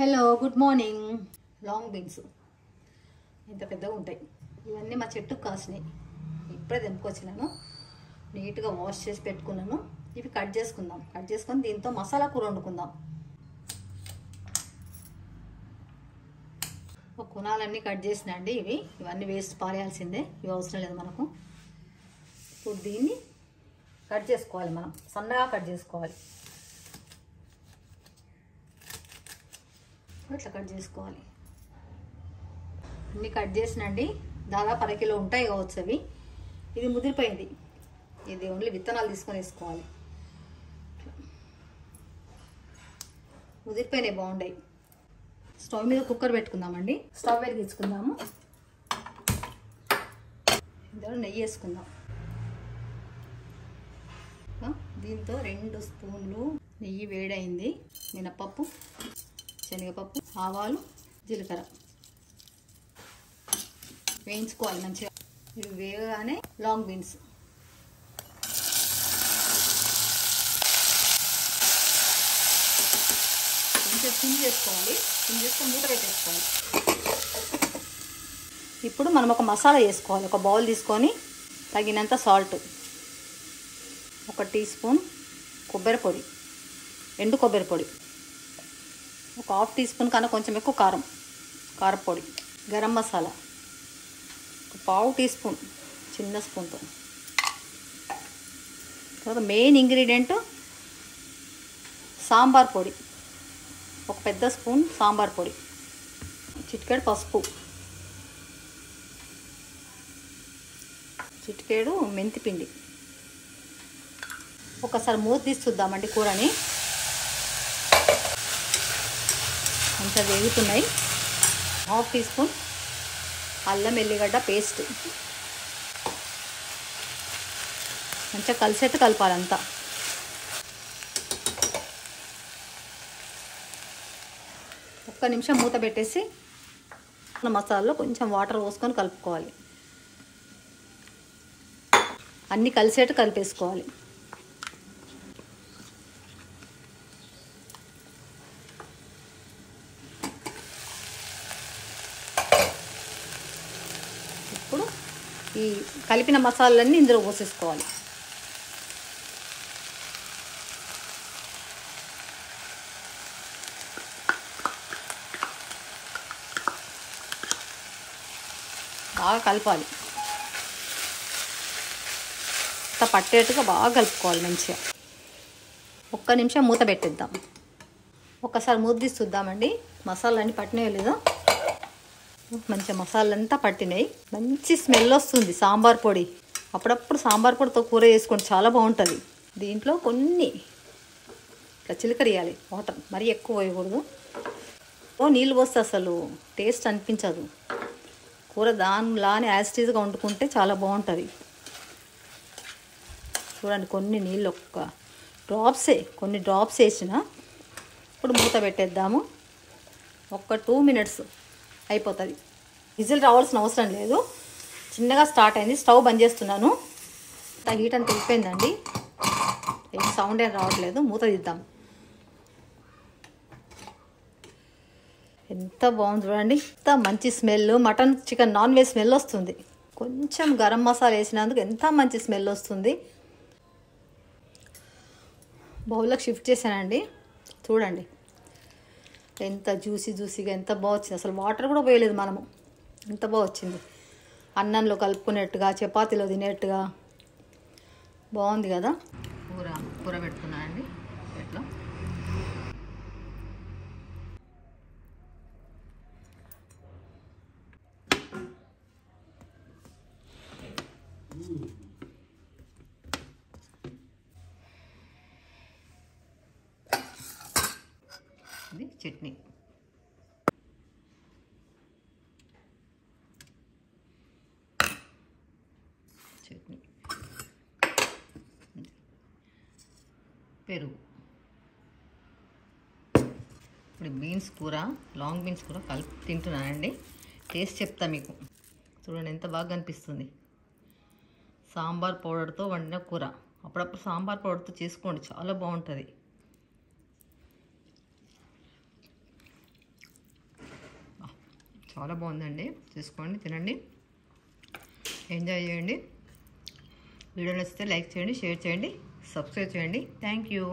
Hello good morning. Long beans ఇంత పెద్దగా ఉంటాయి. ఇవన్నీ మా చెట్టుకు కాసినాయి. ఇప్పుడే తెంపుకొచ్చినాను. నీట్గా వాష్ చేసి పెట్టుకున్నాను. ఇవి కట్ చేసుకుందాం. కట్ చేసుకొని దీంతో మసాలా కూర వండుకుందాం. ఒక కునాలన్నీ కట్ చేసినా అండి. ఇవన్నీ వేస్ట్ పారేయాల్సిందే. ఇవి అవసరం లేదు మనకు. ఇప్పుడు దీన్ని కట్ చేసుకోవాలి. మనం సన్నగా కట్ చేసుకోవాలి. ఇట్లా కట్ చేసుకోవాలి. అన్నీ కట్ చేసినండి. దాదాపు అరకిలో ఉంటాయి కావచ్చు అవి. ఇది ముదిరిపోయింది. ఇది ఓన్లీ విత్తనాలు తీసుకొని వేసుకోవాలి. ముదిరిపోయినాయి, బాగుంటాయి. స్టవ్ మీద కుక్కర్ పెట్టుకుందామండి. స్టవ్ వెలిగించుకుందాము. ఇందులో నెయ్యి వేసుకుందాం. దీంతో 2 స్పూన్లు నెయ్యి వేడైంది. మినపప్పు, శనగపప్పు, ఆవాలు, జీలకర్ర వేయించుకోవాలి మంచిగా. ఇవి వేగగానే లాంగ్ బీన్స్ కొంచెం సిమ్ చేసుకోవాలి. సిమ్ చేసుకొని మూత పెట్టేసుకోవాలి. ఇప్పుడు మనం ఒక మసాలా చేసుకోవాలి. ఒక బౌల్ తీసుకొని తగినంత సాల్ట్, 1 టీ స్పూన్ కొబ్బరి పొడి, ఎండు కొబ్బరి పొడి, ఒక 1/2 టీ స్పూన్ కన్నా కొంచెం ఎక్కువ కారపొడి, గరం మసాలా, ఒక 1/2 టీ స్పూన్ చిన్న స్పూన్తో. తర్వాత మెయిన్ ఇంగ్రీడియంట్ సాంబార్ పొడి, ఒక పెద్ద స్పూన్ సాంబార్ పొడి, చిటికెడు పసుపు, చిటికెడు మెంతిపిండి. ఒకసారి మూత తీసి చూద్దామండి కూరని. మంచిగా వేగుతున్నాయి. 1/2 టీ స్పూన్ అల్లం ఎల్లిగడ్డ పేస్ట్ మంచిగా కలిసేట్టు కలపాలంతా. ఒక్క నిమిషం మూత పెట్టేసి మసాలాలో కొంచెం వాటర్ పోసుకొని కలుపుకోవాలి. అన్నీ కలిసేట్టు కలిపేసుకోవాలి. ఇప్పుడు ఈ కలిపిన మసాలాలన్నీ ఇందులో పోసేసుకోవాలి. బాగా కలపాలి. పట్టేట్టుగా బాగా కలుపుకోవాలి మంచిగా. ఒక్క నిమిషం మూత పెట్టేద్దాం. ఒక్కసారి మూత తీసి చూద్దామండి మసాలాలన్నీ పట్టినాయో లేదో. మంచిగా మసాలంతా పట్టినాయి. మంచి స్మెల్ వస్తుంది సాంబార్ పొడి. అప్పుడప్పుడు సాంబార్ పొడితో కూర చేసుకుంటే చాలా బాగుంటుంది. దీంట్లో కొన్ని ఇట్లా చిలకరియాలి. వాటర్ మరీ ఎక్కువ వేయకూడదు. నీళ్ళు పోస్తే అసలు టేస్ట్ అనిపించదు. కూర దానిలానే యాజిటీజ్గా వండుకుంటే చాలా బాగుంటుంది. చూడండి, కొన్ని నీళ్ళు కొన్ని డ్రాప్స్ వేసిన. ఇప్పుడు మూత పెట్టేద్దాము. ఒక 2 మినిట్స్ అయిపోతుంది. విజిల్ రావాల్సిన అవసరం లేదు. చిన్నగా స్టార్ట్ అయింది. స్టవ్ బంద్ చేస్తున్నాను. హీట్ అంతా వెళ్ళిపోయిందండి. ఏం సౌండ్ ఏం రావట్లేదు. మూత తీద్దాం. ఎంత బాగుంది చూడండి. ఎంత మంచి smell. Mutton, chicken, non veg smell వస్తుంది. కొంచెం గరం మసాలా వేసినందుకు ఎంత మంచి స్మెల్ వస్తుంది. బౌల్లోకి షిఫ్ట్ చేశానండి. చూడండి ఎంత జ్యూసీగా ఎంత బాగా వచ్చింది. అసలు వాటర్ కూడా పోయలేదు మనము. ఎంత బాగా వచ్చింది. అన్నంలో కలుపుకునేట్టుగా, చపాతీలో తినేట్టుగా బాగుంది కదా. కూర పెట్టుకున్నానండి ఎట్లా. ఇది చట్నీ. పెరుగు. ఇప్పుడు బీన్స్ కూర, లాంగ్ బీన్స్ కూర కలిపి తింటున్నానండి. టేస్ట్ చెప్తా మీకు. చూడండి ఎంత బాగా అనిపిస్తుంది. సాంబార్ పౌడర్తో వండిన కూర. అప్పుడప్పుడు సాంబార్ పౌడర్తో చేసుకోండి, చాలా బాగుంటుంది. చాలా బాగుందండి. తీసుకోండి, తినండి, ఎంజాయ్ చేయండి. వీడియో నచ్చితే లైక్ చేయండి, షేర్ చేయండి, సబ్స్క్రైబ్ చేయండి. Thank you.